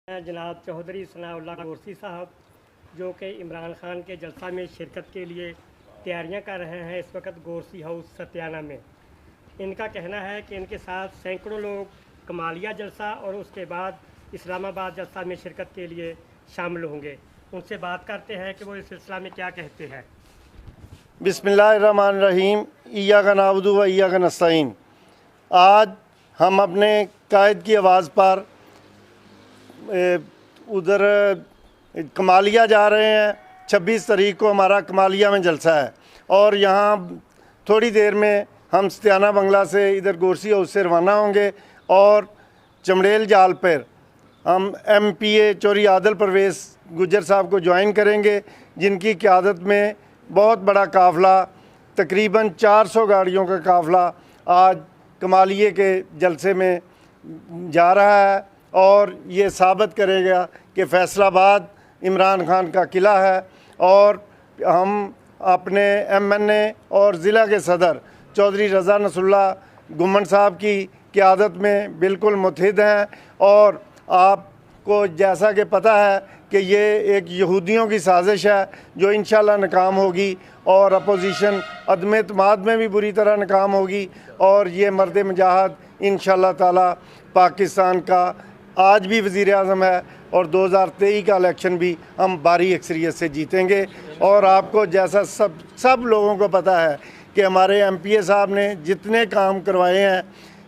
जनाब चौधरी सनाउल्लाह गोरसी साहब जो कि इमरान खान के जलसा में शिरकत के लिए तैयारियां कर रहे हैं इस वक्त गोरसी हाउस सत्याना में। इनका कहना है कि इनके साथ सैकड़ों लोग कमालिया जलसा और उसके बाद इस्लामाबाद जलसा में शिरकत के लिए शामिल होंगे। उनसे बात करते हैं कि वो इस सिलसिला में क्या कहते हैं। बिस्मिल्लाहिर्रहमानिर्रहीम, इय्याका नअबुदु व इय्याका नस्तईन। आज हम अपने कायद की आवाज़ पर उधर कमालिया जा रहे हैं। 26 तारीख को हमारा कमालिया में जलसा है और यहाँ थोड़ी देर में हम सत्याना बंगला से इधर गोरसी हाउस से रवाना होंगे और चमड़ेल जाल पर हम MPA चौधरी आदिल परवेज़ गुज्जर साहब को ज्वाइन करेंगे, जिनकी क़यादत में बहुत बड़ा काफ़िला तकरीबन 400 गाड़ियों का काफ़िला आज कमालिये के जलसे में जा रहा है और ये साबित करेगा कि फैसलाबाद इमरान खान का किला है। और हम अपने MNA और ज़िला के सदर चौधरी रज़ा नसरुल्लाह गुम्मन साहब की क़यादत में बिल्कुल मुत्तहिद हैं। और आपको जैसा कि पता है कि ये एक यहूदियों की साजिश है जो इंशाल्लाह नाकाम होगी और अपोजिशन अदम एतमाद में भी बुरी तरह नाकाम होगी और ये मर्द मुजाहिद इंशाल्लाह ताला पाकिस्तान का आज भी वज़ीर आज़म है और 2023 का इलेक्शन भी हम भारी अक्सरियत से जीतेंगे। और आपको जैसा सब लोगों को पता है कि हमारे MPA साहब ने जितने काम करवाए हैं,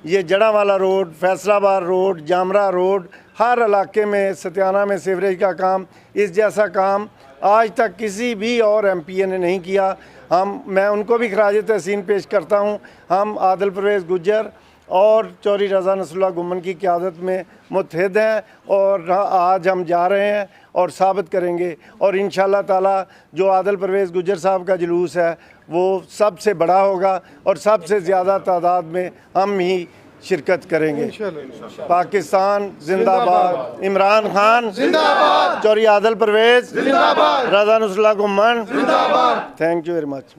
ये Jaranwala road, Faisalabad road, Jamra road, हर इलाके में सत्याना में सीवरेज का काम, इस जैसा काम आज तक किसी भी और MPA ने नहीं किया। मैं उनको भी खराज तहसीन पेश करता हूँ। हम आदिल परवेज़ गुज्जर और चौधरी रज़ा नसरुल्लाह गुम्मन की क़यादत में मुत्तहिद हैं और आज हम जा रहे हैं और साबित करेंगे। और इंशाल्लाह ताला जो आदिल परवेज़ गुज्जर साहब का जुलूस है वो सबसे बड़ा होगा और सबसे ज़्यादा तादाद में हम ही शिरकत करेंगे। पाकिस्तान जिंदाबाद, इमरान खान जिंदाबाद, चौधरी आदिल परवेज़ जिंदाबाद, रज़ा नसरुल्लाह गुम्मन जिंदाबाद। Thank you very much.